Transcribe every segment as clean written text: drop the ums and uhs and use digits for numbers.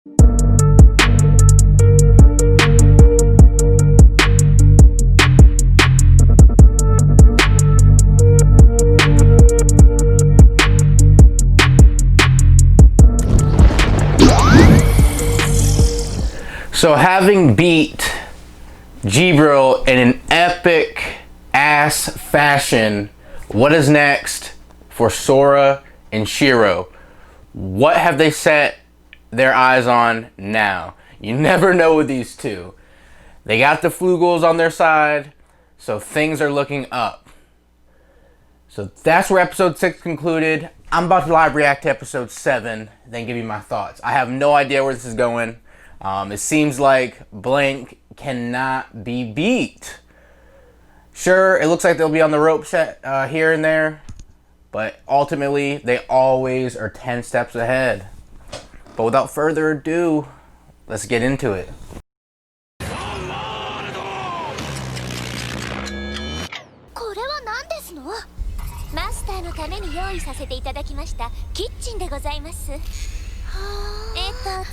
So having beat G-Bro in an epic ass fashion, what is next for Sora and Shiro? What have they set their eyes on now? You never know with these two. They got the Flugels on their side, so things are looking up. So that's where episode 6 concluded. I'm about to live react to episode 7, then give you my thoughts. I have no idea where this is going. It seems like Blank cannot be beat. Sure, it looks like they'll be on the rope set here and there, but ultimately they always are 10 steps ahead. But without further ado, let's get into it. マスターのために用意させていただきましたキッチンでございます。テ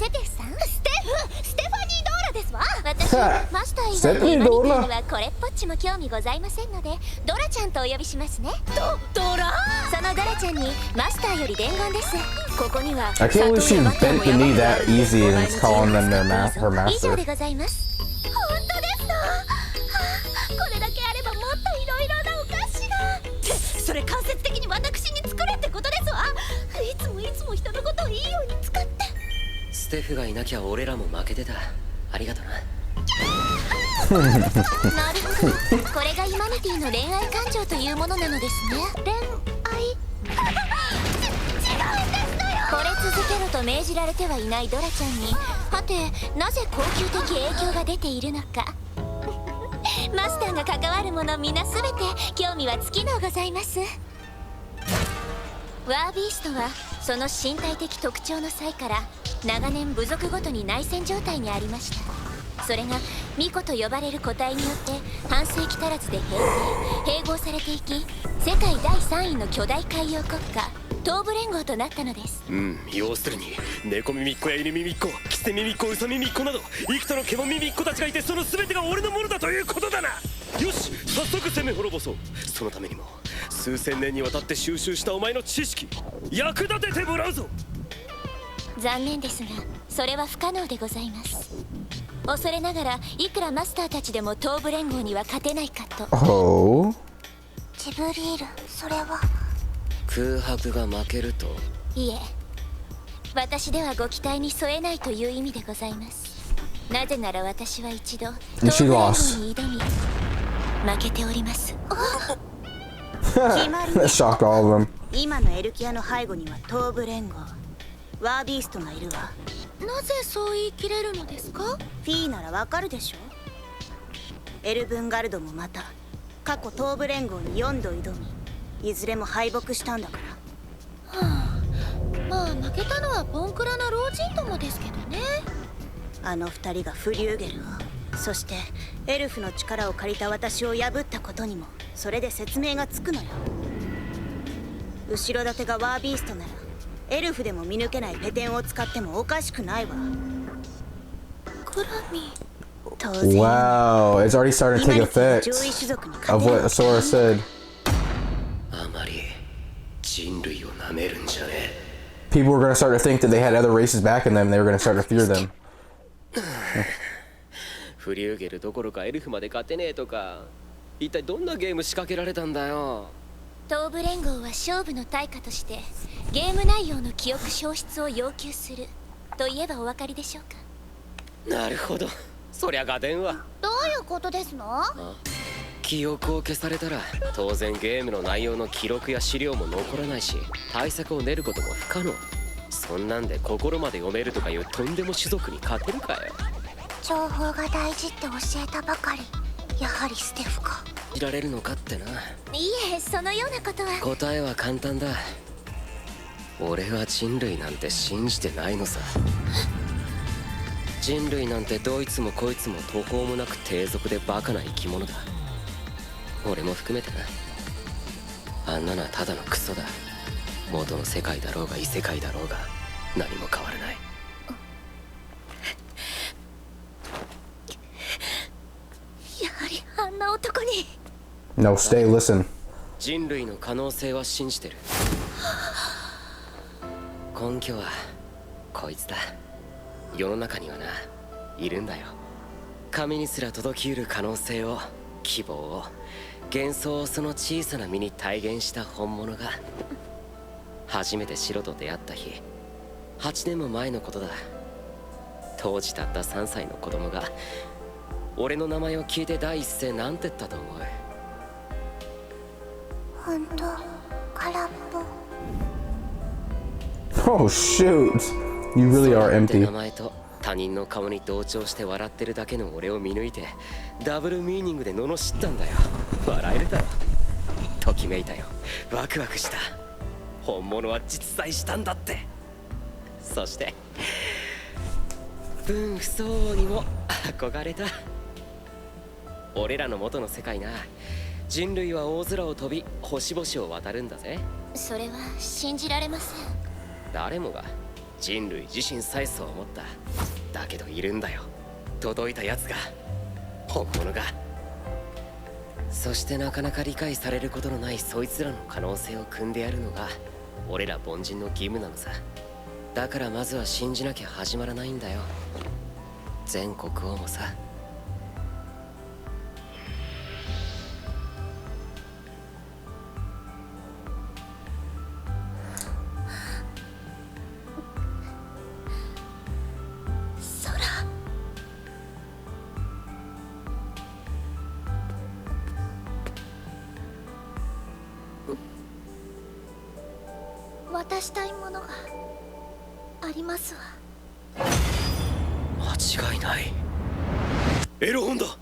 テフさん、ステファニー・ドーラですわ。私マスター以外のエマニティにはこれっぽっちも興味ございませんので、ドラちゃんとお呼びしますね。ドラ？そのドラちゃんにマスターより伝言です。ここには I can't believe she bent the knee that easy and is calling them her 以上 master. でございます。本当ですの？これだけあればもっといろいろなお菓子が。それ間接的に私に作れってことですわ。いつも人のことをいいように使って。ステフがいなきゃ俺らも負けてた。ありがとな。なるほど。これがイマニティの恋愛感情というものなのですね。恋愛？違うんですのよ。これ続けろと命じられてはいないドラちゃんに、はてなぜ高級的影響が出ているのか。マスターが関わるもの皆すべて興味は尽きのございます。ワービーストはその身体的特徴の際から長年部族ごとに内戦状態にありました。それがミコと呼ばれる個体によって半世紀足らずで併合されていき、世界第3位の巨大海洋国家東部連合となったのです。要するに猫耳っ子や犬耳っ子、キセ耳っ子、ウサ耳っ子など幾多の獣耳っ子たちがいて、その全てが俺のものだということだな。よし、早速攻め滅ぼそう。そのためにも数千年にわたって収集したお前の知識役立ててもらうぞ。残念ですがそれは不可能でございます。恐れながらいくらマスターたちでも東部連合には勝てないかと。Oh? ジブリール、それは空白が負けると？いえ、私ではご期待に添えないという意味でございます。なぜなら私は一度東部連合に挑み負けております。That shocked all of them. 今のエルキアの背後には東部連合、ワービーストがいるわ。なぜそう言い切れるのですか？フィーならわかるでしょ。エルブンガルドもまた過去東部連合に4度挑み、いずれも敗北したんだから。まあ負けたのはボンクラな老人どもですけどね。あの2人がフリューゲルを、そしてエルフの力を借りた私を破ったことにもそれで説明がつくのよ。後ろ盾がワービーストならエルフでも見抜けないペテンを使ってもおかしくないわ。クラミ。当然 Wow, it's already starting to take 今の effect 上位種族に of what Sora said. あまり人類をなめるんじゃねえ。 People were going to start to think that they had other races back in them. They were going to start to fear them. フリューゲルどころかエルフまで勝てねえとか、一体どんなゲーム仕掛けられたんだよ。東部連合は勝負の対価としてゲーム内容の記憶消失を要求すると言えばお分かりでしょうか。なるほど、そりゃガテンは。どういうことですの？記憶を消されたら当然ゲームの内容の記録や資料も残らないし、対策を練ることも不可能。そんなんで心まで読めるとかいうとんでも種族に勝てるかよ。情報が大事って教えたばかり、やはりステフか。いられるのかってな。いえ、そのようなことは。答えは簡単だ。俺は人類なんて信じてないのさ。人類なんてどいつもこいつも途方もなく低俗でバカな生き物だ。俺も含めてな。あんなのはただのクソだ。元の世界だろうが異世界だろうが何も変わらない。に。 No, stay, listen. 人類の可能性は信じてる。根拠はこいつだ。世の中にはないるんだよ。神にすら届きうる可能性を、希望を、幻想をその小さな身に体現した本物が。初めて白と出会った日、8年も前のことだ。当時たった3歳の子供が俺の名前を聞いて第一声なんて言ったと思う？本当空っぽ。 Oh shoot. You really are そうって empty. 名前と他人の顔に同調して笑ってるだけの俺を見抜いてダブルミーニングで罵ったんだよ。笑えるだろ。ときめいたよ。ワクワクした。本物は実在したんだって。そして分不相応にも憧れた。俺らの元の世界な、人類は大空を飛び星々を渡るんだぜ。それは信じられません。誰もが人類自身さえそう思った。だけどいるんだよ、届いたやつが、本物が。そしてなかなか理解されることのないそいつらの可能性を汲んでやるのが俺ら凡人の義務なのさ。だからまずは信じなきゃ始まらないんだよ、全国王もさ。渡したいものがありますわ。間違いない。エロ本だ。やっ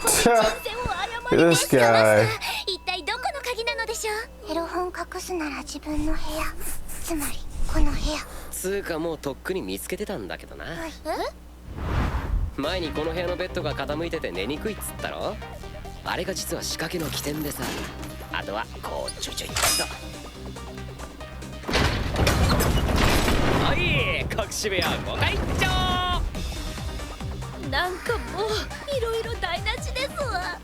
ぱり人選を誤りですか。 This guy. 一体どこの鍵なのでしょう。エロ本隠すなら自分の部屋、つまりこの部屋。つうかもうとっくに見つけてたんだけどな。前にこの部屋のベッドが傾いてて寝にくいっつったろ。あれが実は仕掛けの起点でさ、あとはこうちょいちょいっと。はい、隠し部屋ご開帳。なんかもういろいろ台無しですわ。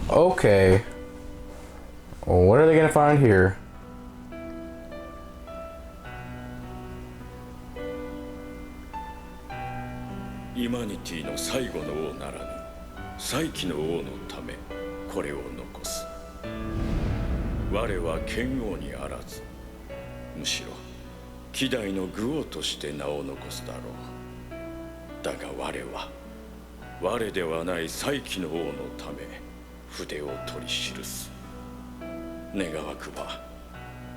Okay. Well, what are they gonna find here? イマニティの最後の王ならぬ再起の王のためこれを残す。我は剣王にあらず、むしろ希代の愚王として名を残すだろう。だが我ではない再起の王のため筆を取り記す。願わくば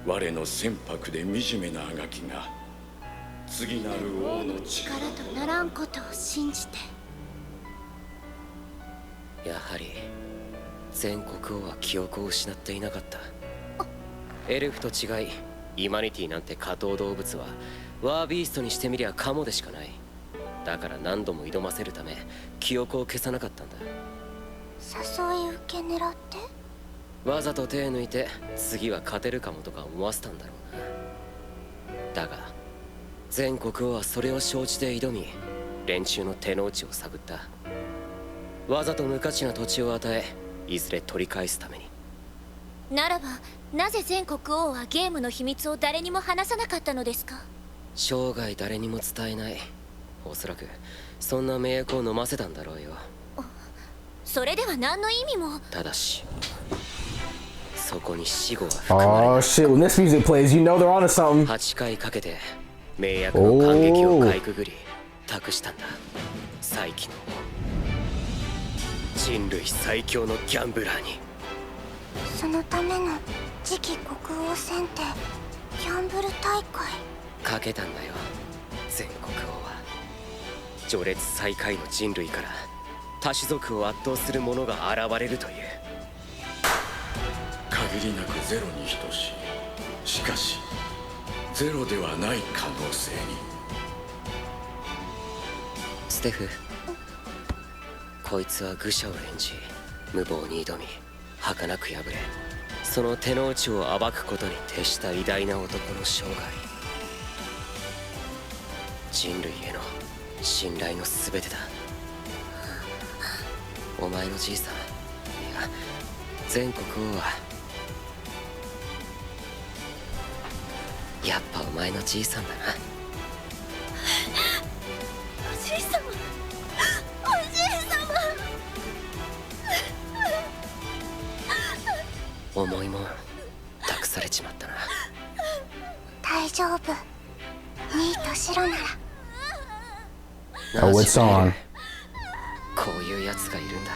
我の船舶で惨めなあがきが次なる王の力力とならんことを信じて。やはり全国王は記憶を失っていなかった。エルフと違いイマニティなんて下等動物はワービーストにしてみりゃカモでしかない。だから何度も挑ませるため記憶を消さなかったんだ。誘い受け狙って。わざと手抜いて次は勝てるかもとか思わせたんだろうな。だが全国王はそれを承知で挑み、連中の手の内を探った。わざと無価値な土地を与え、いずれ取り返すために。ならばなぜ全国王はゲームの秘密を誰にも話さなかったのですか。生涯誰にも伝えない。おそらくそんな迷惑を飲ませたんだろうよ。それでは何の意味も。ただしそこに死後は含まれな Oh い。 shit, when this music plays, you know they're onto something. 8回かけて名役の感激をかいくぐり託したんだ。再起の王、人類最強のギャンブラーに。そのための次期国王選定ギャンブル大会。かけたんだよ。全国王は序列最下位の人類から多種族を圧倒する者が現れるという。限りなくゼロに等しい。しかしゼロではない可能性に。ステフ、こいつは愚者を演じ無謀に挑み儚く敗れその手の内を暴くことに徹した偉大な男の生涯人類への信頼の全てだお前のじいさんいや全国王はやっぱお前のじいさんだなおじいさまおじいさま重いもん託されちまったな大丈夫ニートしろなら Oh, what song? こういうやつがいるんだ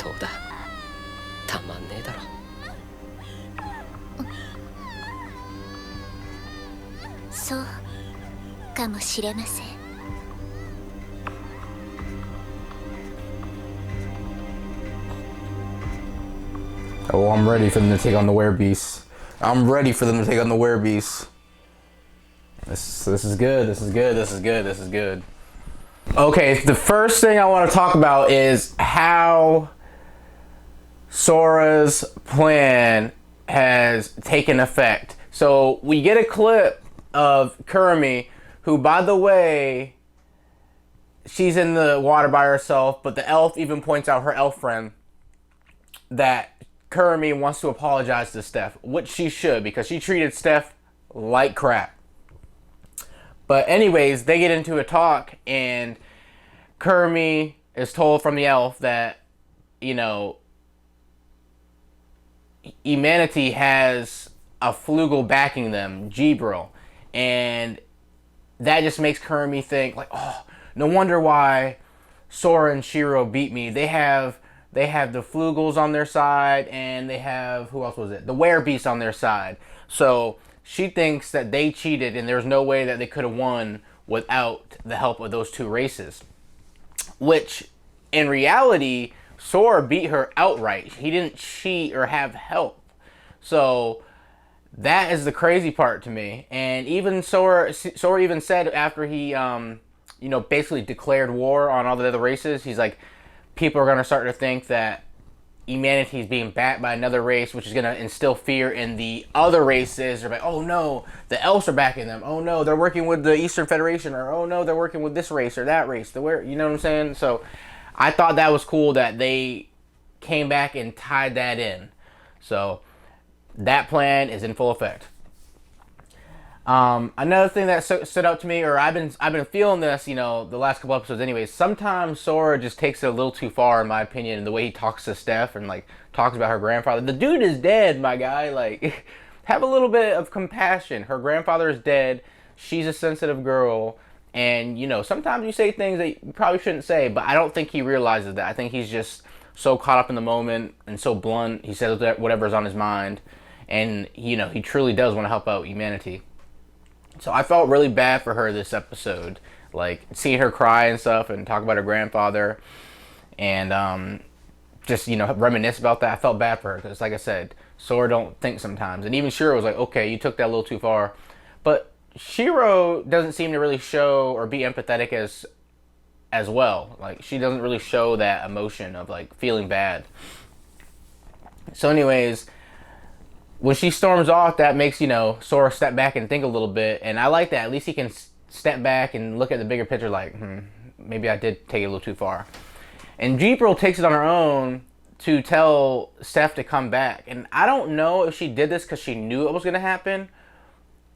どうだたまんねえだろそうかもしれません Oh, I'm ready for them to take on the Werebeasts. I'm ready for them to take on the Werebeasts. This is good. This is good. This is good. This is good. Okay, the first thing I want to talk about is how Sora's plan has taken effect. So we get a clip of Kurumi, who, by the way, she's in the water by herself, but the elf even points out, her elf friend, that Kurumi wants to apologize to Steph, which she should, because she treated Steph like crap. But anyways, they get into a talk, and Kurumi is told from the elf that, you know, humanity has a flugel backing them, Gibril, and that just makes Kurumi think, like, oh, no wonder why Sora and Shiro beat me. They have the flugels on their side, and they have, who else was it? The Werebeasts on their side. So she thinks that they cheated, and there's no way that they could have won without the help of those two races. Which, in reality, Sora beat her outright. He didn't cheat or have help. So that is the crazy part to me. And even Sora even said after he, basically declared war on all the other races, he's like, people are going to start to think that humanity is being backed by another race, which is going to instill fear in the other races. They're like, oh no, the elves are backing them. Oh no, they're working with the Eastern Federation. Or oh no, they're working with this race or that race. You know what I'm saying? So I thought that was cool that they came back and tied that in. So that plan is in full effect. Another thing that stood out to me, or I've been feeling this, the last couple episodes anyways, sometimes Sora just takes it a little too far, in my opinion, in the way he talks to Steph and, like, talks about her grandfather. The dude is dead, my guy. Like, have a little bit of compassion. Her grandfather is dead. She's a sensitive girl. And, sometimes you say things that you probably shouldn't say, but I don't think he realizes that. I think he's just so caught up in the moment and so blunt. He says whatever's on his mind. And, he truly does want to help out humanity. So I felt really bad for her this episode, like seeing her cry and stuff and talk about her grandfather and just, reminisce about that. I felt bad for her because, like I said, Sora don't think sometimes. And even Shiro was like, okay, you took that a little too far. But Shiro doesn't seem to really show or be empathetic as well. Like, she doesn't really show that emotion of, like, feeling bad. So anyways, when she storms off, that makes, Sora step back and think a little bit. And I like that. At least he can step back and look at the bigger picture like, maybe I did take it a little too far. And Gibril takes it on her own to tell Steph to come back. And I don't know if she did this because she knew it was going to happen.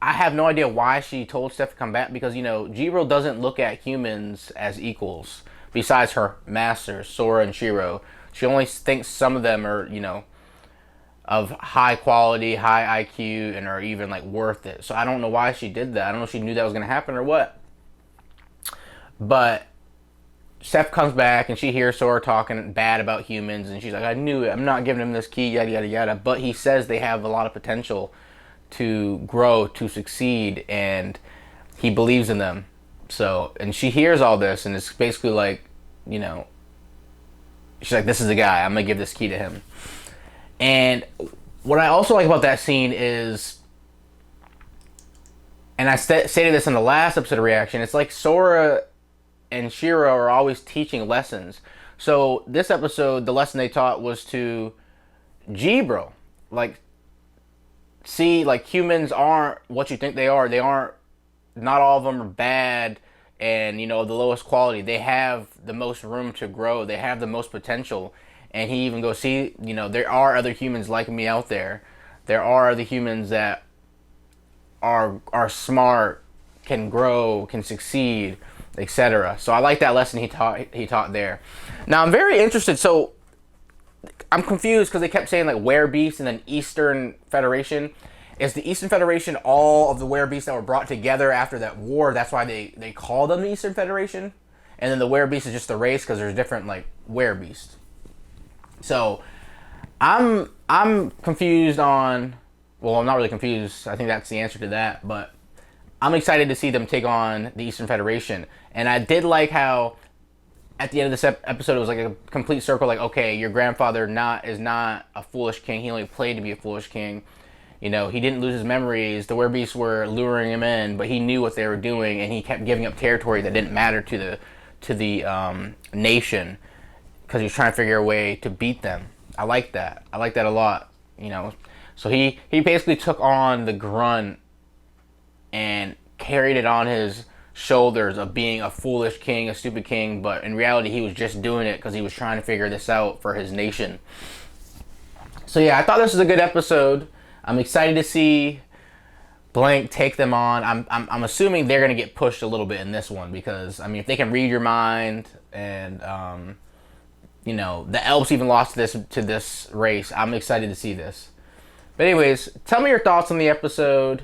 I have no idea why she told Steph to come back because, Gibril doesn't look at humans as equals. Besides her masters, Sora and Shiro. She only thinks some of them are, of high quality, high IQ, and are even, like, worth it. So I don't know why she did that. I don't know if she knew that was going to happen or what. But Steph comes back, and she hears Sora talking bad about humans, and she's like, I knew it. I'm not giving him this key, yada, yada, yada. But he says they have a lot of potential to grow, to succeed, and he believes in them. So, and she hears all this, and it's basically like, she's like, this is the guy. I'm going to give this key to him. And what I also like about that scene is, and I stated this in the last episode of Reaction, it's like Sora and Shiro are always teaching lessons. So this episode, the lesson they taught was to Jibro. Like, see, like, humans aren't what you think they are. They aren't, not all of them are bad and, you know, the lowest quality. They have the most room to grow. They have the most potential. And he even goes, see, you know, there are other humans like me out there. There are other humans that are smart, can grow, can succeed, etc. So I like that lesson he taught there. Now I'm very interested. So I'm confused because they kept saying like Werebeast and then Eastern Federation. Is the Eastern Federation all of the Werebeasts that were brought together after that war? That's why they call them the Eastern Federation? And then the Werebeast is just the race because there's different like Werebeasts. So I'm confused on, well, I'm not really confused. I think that's the answer to that, but I'm excited to see them take on the Eastern Federation. And I did like how at the end of this episode, it was like a complete circle. Like, okay, your grandfather is not a foolish king. He only played to be a foolish king. You know, he didn't lose his memories. The Werebeasts were luring him in, but he knew what they were doing, and he kept giving up territory that didn't matter to the nation because he was trying to figure a way to beat them. I like that. I like that a lot. You know, so he basically took on the grunt and carried it on his shoulders of being a foolish king, a stupid king, but in reality he was just doing it because he was trying to figure this out for his nation. So yeah, I thought this was a good episode. I'm excited to see Blank take them on. I'm assuming they're gonna get pushed a little bit in this one because I mean if they can read your mind and you know the Elves even lost to this race, I'm excited to see this. But anyways, tell me your thoughts on the episode.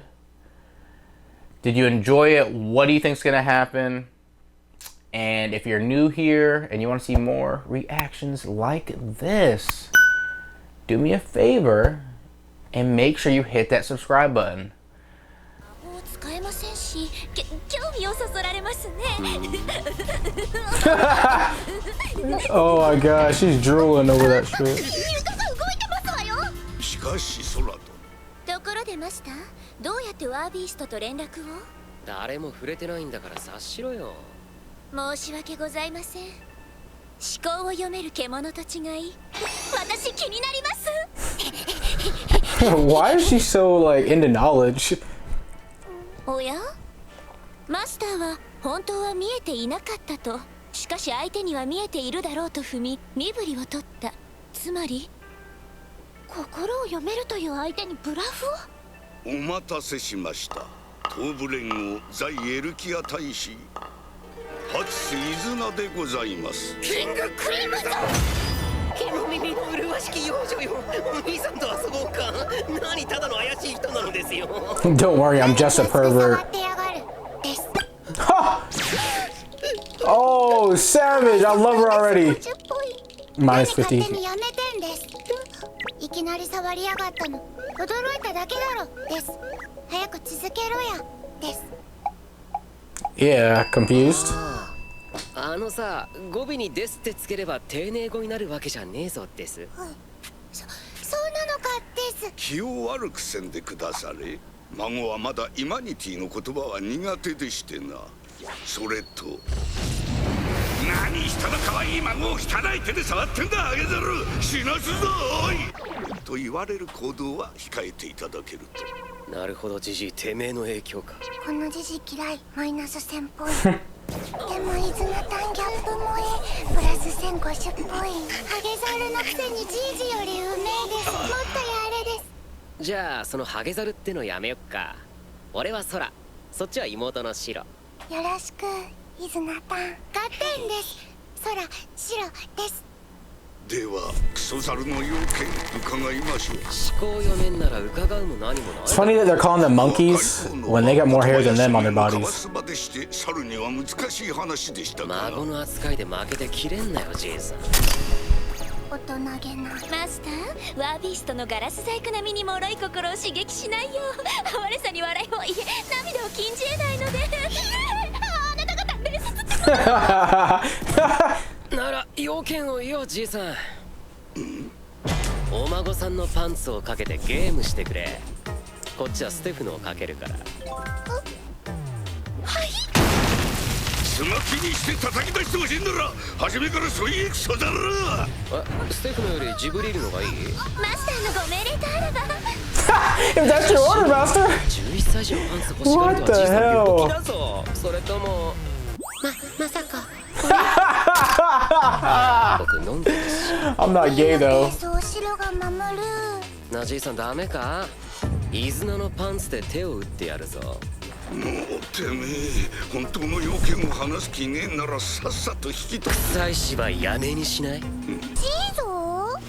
Did you enjoy it? What do you think's gonna happen? And if you're new here and you want to see more reactions like this, do me a favor and make sure you hit that subscribe button. 使えませんし、興味をそそられますね。Oh my gosh, she's drooling over that shit. 床が動いてますわよ。しかし空とところでマスター、どうやってワービーストと連絡を？誰も触れてないんだから察しろよ。申し訳ございません。思考を読める獣と違い、私気になります。Why is she so like into knowledge? おや？マスターは本当は見えていなかったと。しかし相手には見えているだろうと踏み、身振りを取った。つまり心を読めるという相手にブラフを？お待たせしました。東部連合在エルキア大使初水名でございます。キングクリムゾン。肝耳の麗しき幼女よ。お兄さんと遊ぼうか。何ただの怪しい人なのですよ。Don't worry, I'm just a pervert. Oh, savage! I love her already. Minus 50. いきなり触りやがったの。驚いただけだろです。早く続けろやです。Yeah, confused. あのさ、語尾にですってつければ丁寧語になるわけじゃねえぞです。そうなのかです。気を悪くせんでくだされ。孫はまだイマニティの言葉は苦手でしてな。それと何人の可愛い孫を汚い手で触ってんだあげざる。死なすぞおいと言われる行動は控えていただけると。なるほど、ジジイ、てめえの影響か。このジジ嫌い、マイナス1000ポイント。でもイズナタンギャップ萌え、プラス1050ポイント。ハゲザルのくせにジジよりうめえです。もっとやれです。じゃあそのハゲザルってのやめよっか。俺は空、そっちは妹のシロ。よろしく、イズナタン。合点です。空、白です。ではクソザルの要件伺いましょう。思考読めんなら伺うも何もない。 It's funny that they're calling them monkeys when they got more hair than them on their bodies. 猿には難しい話でしたから。孫の扱いで負けてきれんなよ、ジェイさん。大人げな。マスター、ワービーストのガラス細工並みに脆い心を刺激しないよ。哀れさに笑いを、いえ、涙を禁じ得ないので。あなた方レースつってなら要件を言おう、じいさん。お孫さんのパンツをかけてゲームしてくれ。こっちはステフのをかけるから。はい。スマキにして叩き出してほしいんなら初めからそういうクソだろ。ステフのよりジブリールのがいい？マスターのご命令とあれば。 If that's your order, master. 11歳児のパンツ欲しがるとはじいさん病気だぞ。それともまさか僕飲んでるし。 I'm not gay though. そうしろが守る。なじいさんダメか？イズナのパンツで手を打ってやるぞ。もうてめえ本当の要件を話す気ねえならさっさと引き取臭い芝居やめにしない？チーゾー？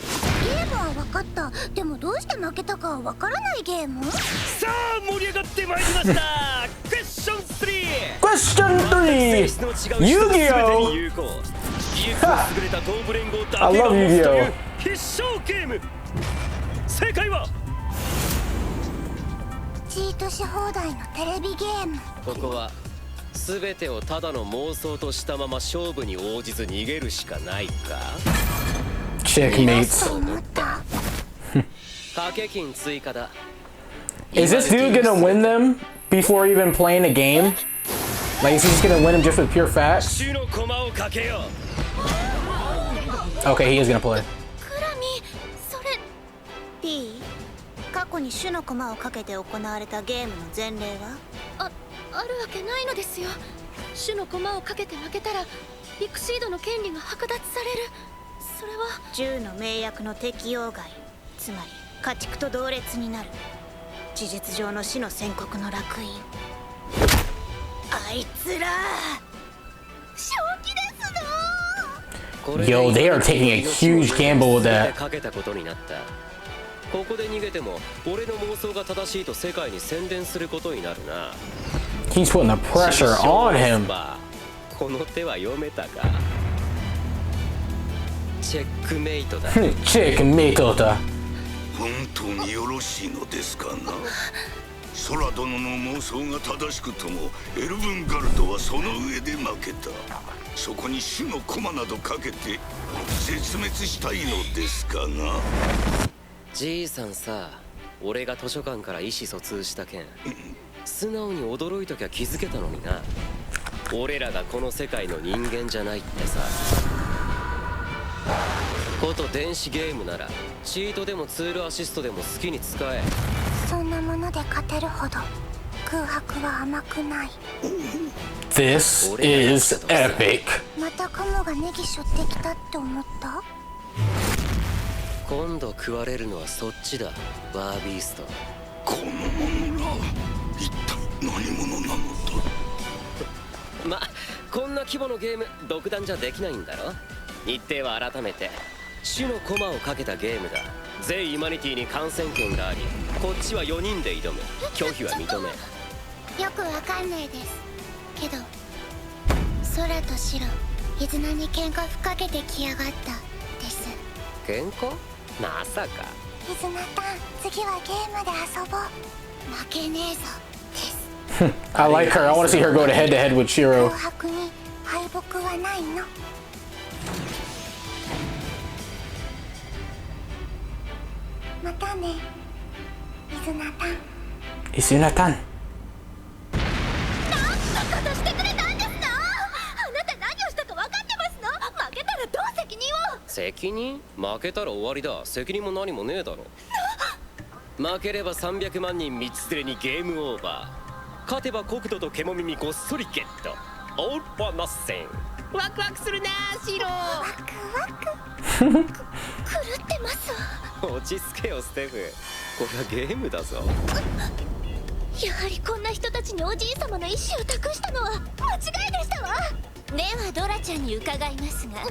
ゲームは分かった。でもどうして負けたかは分からないゲーム？さあ盛り上がってまいりましたクエスチョン 3 Question 3. 性質の違う人全てに Yu-Gi-Oh! 有効技術の優れた東部連合だ I けが love 持つという Yu-Gi-Oh! 必勝ゲーム。正解はチートし放題のテレビゲーム。ここは全てをただの妄想としたまま勝負に応じず逃げるしかないか。 Checkmates. 思った。掛け金追加だ。 Is this dude gonna win them before even playing a game? Like, is he just gonna win him just with pure facts? 主の駒をかけよう。 Okay, he is gonna play. クラミ、それ P 過去に種の駒をかけて行われたゲームの前例は？あるわけないのですよ。種の駒をかけて負けたらビクシードの権利が剥奪される。それは銃の命約の適用外、つまり家畜と同列になる。事実上の死の宣告の烙印。あいつら正気ですの。これで Yo, they are taking a huge gamble with 全て that. かけたことになった。ここで逃げても俺の妄想が正しいと世界に宣伝することになるな。 He's putting the pressure on him. この手は読めたか？チェックメイトだ。 Checkmate. 本当によろしいのですかな。空殿の妄想が正しくともエルブンガルドはその上で負けた。そこに種の駒などかけて絶滅したいのですかな。じいさんさ、俺が図書館から意思疎通した件素直に驚いときゃ気づけたのにな。俺らがこの世界の人間じゃないってさ。こと電子ゲームならチートでもツールアシストでも好きに使え。そんなもので勝てるほど空白は甘くない。 This is epic. またカモがネギ背負ってきたって思った？今度食われるのはそっちだ、ワービースト。この者ら一体何者なのだ。ま、こんな規模のゲーム独断じゃできないんだろ。日程は改めて種の駒をかけたゲームだ。全イマニティに観戦権があり、こっちは4人で挑む。拒否は認め。よくわかんないですけど、空と白イズナに喧嘩ふっかけてきやがったです。喧嘩？まさか。イズナタン、次はゲームで遊ぼう。負けねえぞです。 I like her. I want to see her go to head with 空 Shiro. 白に敗北はないの。またね、イズナタン。 Izunatan. 勝たしてくれたんですの？あなた何をしたか分かってますの？負けたらどう責任を？責任？負けたら終わりだ。責任も何もねえだろ。負ければ300万人道連れにゲームオーバー。勝てば国土と獣耳ごっそりゲット。オールフォーノッセン。ワクワクするなシロ。ワクワク。狂ってますわ。落ち着けよステフ。これはゲームだぞ。やはりこんな人たちにおじい様の意志を託したのは間違いでしたわ。ではドラちゃんに伺いますが、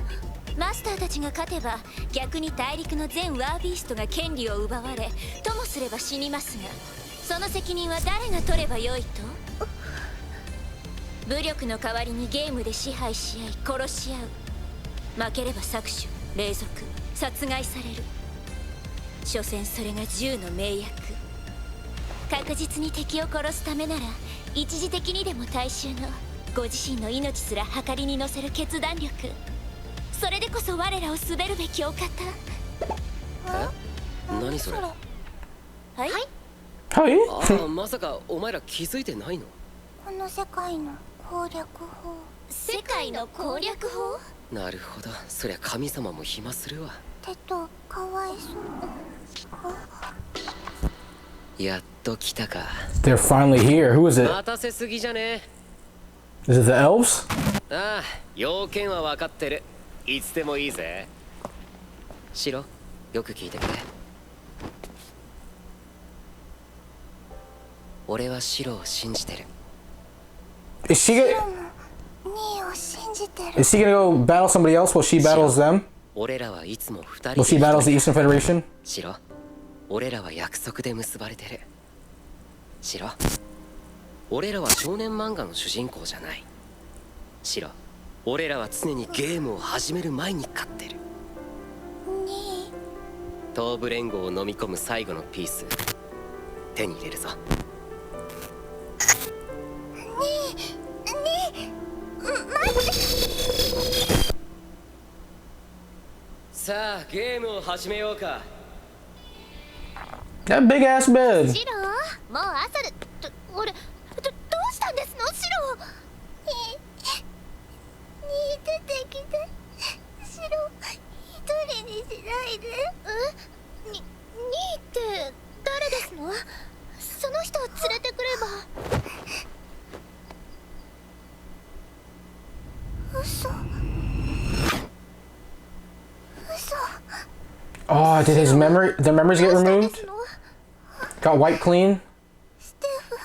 マスターたちが勝てば逆に大陸の全ワービーストが権利を奪われ、ともすれば死にますが、その責任は誰が取ればよいと？武力の代わりにゲームで支配し合い殺し合う。負ければ搾取、隷属、殺害される。所詮それが銃の命約。確実に敵を殺すためなら一時的にでも大衆のご自身の命すら計りに乗せる決断力。それでこそ我らを滑るべきお方。何それ？はい、Hi. ああ、まさかお前ら気づいてないの？この世界の攻略法。世界の攻略法なるほど、そりゃ神様も暇するわ。かわいそう。やっと来たか。 They're finally here. Who is it? 待たせすぎじゃね Is it the elves? ああ、要件は分かってる。いつでもいいぜ。シロ、よく聞いてくれ。俺はシロを信じてる。 Is she gonna 兄を信じてる。 is she gonna go battle somebody else while she battles them? 俺らはいつも二 While 人 she で battles the Eastern Federation? シロ、俺らは約束で結ばれてる。シロ、俺らは少年漫画の主人公じゃない。シロ、俺らは常にゲームを始める前に勝ってる。東部連合を飲み込む最後のピース手に入れるぞ。さあ、ゲームを始めようか。 That big ass bed. シロもう朝で俺どうしたんですのシロに出てきてシロ一人にしないでにって誰ですのその人を連れてくれば嘘 Oh, did his the memories get removed? Got wiped clean? ステフに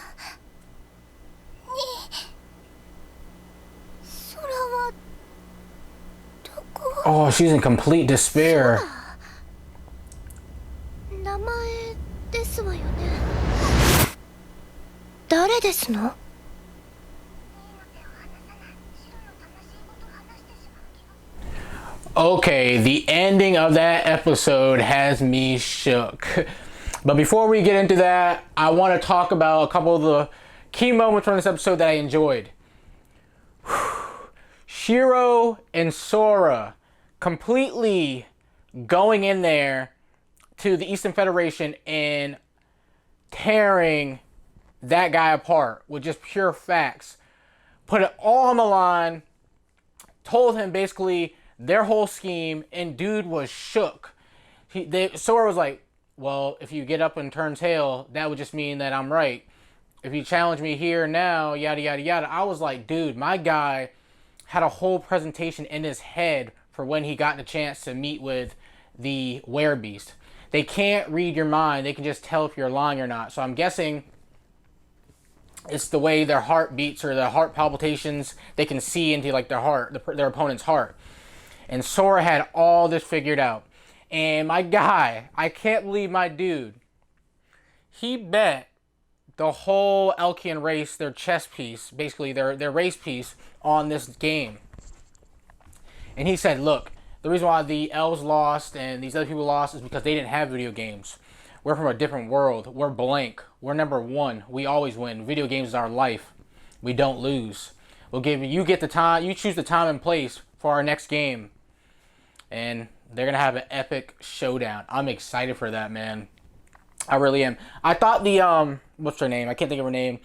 空はどこ Oh, she's in complete despair. 名前ですわよね誰ですの Okay, the ending of that episode has me shook. But before we get into that, I want to talk about a couple of the key moments from this episode that I enjoyed. Shiro and Sora completely going in there to the Eastern Federation and tearing that guy apart with just pure facts. Put it all on the line, told him basically their whole scheme, and dude was shook. Sora was like, well, if you get up and turn tail, that would just mean that I'm right. If you challenge me here now, yada, yada, yada. I was like, dude, my guy had a whole presentation in his head for when he got the chance to meet with the Werebeast. They can't read your mind. They can just tell if you're lying or not. So I'm guessing it's the way their heart beats or the heart palpitations. They can see into like their heart, their opponent's heart. And Sora had all this figured out. And my guy, I can't believe my dude, he bet the whole Elkian race, their chess piece, basically their race piece on this game. And he said, look, the reason why the elves lost and these other people lost is because they didn't have video games. We're from a different world. We're blank. We're number one. We always win. Video games is our life. We don't lose. We'll give you get the time. You choose the time and place for our next game. And they're going to have an epic showdown. I'm excited for that, man. I really am. I thought the, what's her name? I can't think of her name.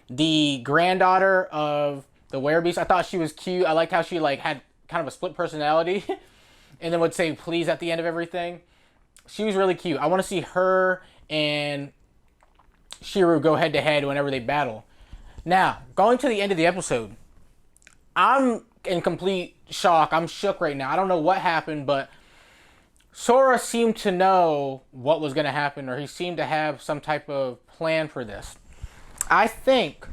The granddaughter of the Werebeast, I thought she was cute. I liked how she like had kind of a split personality and then would say please at the end of everything. She was really cute. I want to see her and Shiro go head to head whenever they battle. Now, going to the end of the episode, I'm in complete shock. I'm shook right now. I don't know what happened, but Sora seemed to know what was going to happen, or he seemed to have some type of plan for this. I think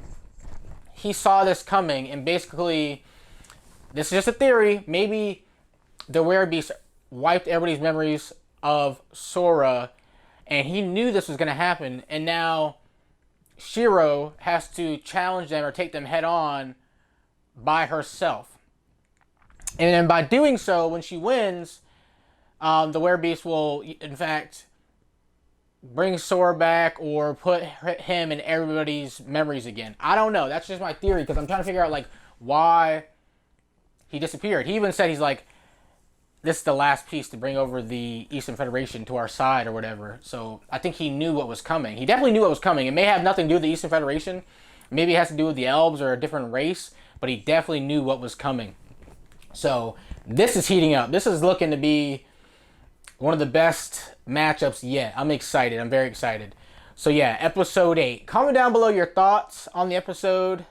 he saw this coming, and basically, this is just a theory, maybe the Werebeast wiped everybody's memories of Sora, and he knew this was going to happen, and now Shiro has to challenge them or take them head on by herself. And then by doing so, when she wins, the Werebeast will, in fact, bring Sora back or put him in everybody's memories again. I don't know. That's just my theory because I'm trying to figure out, like, why he disappeared. He even said he's like, this is the last piece to bring over the Eastern Federation to our side or whatever. So I think he knew what was coming. He definitely knew what was coming. It may have nothing to do with the Eastern Federation. Maybe it has to do with the elves or a different race. but he definitely knew what was coming. So this is heating up. This is looking to be one of the best matchups yet. I'm excited. I'm very excited. So yeah, episode 8. Comment down below your thoughts on the episode.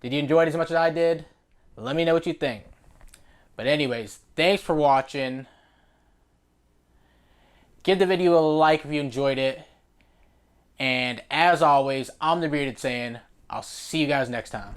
Did you enjoy it as much as I did? Let me know what you think. But anyways, thanks for watching. Give the video a like if you enjoyed it. And as always, I'm the Bearded saying, I'll see you guys next time.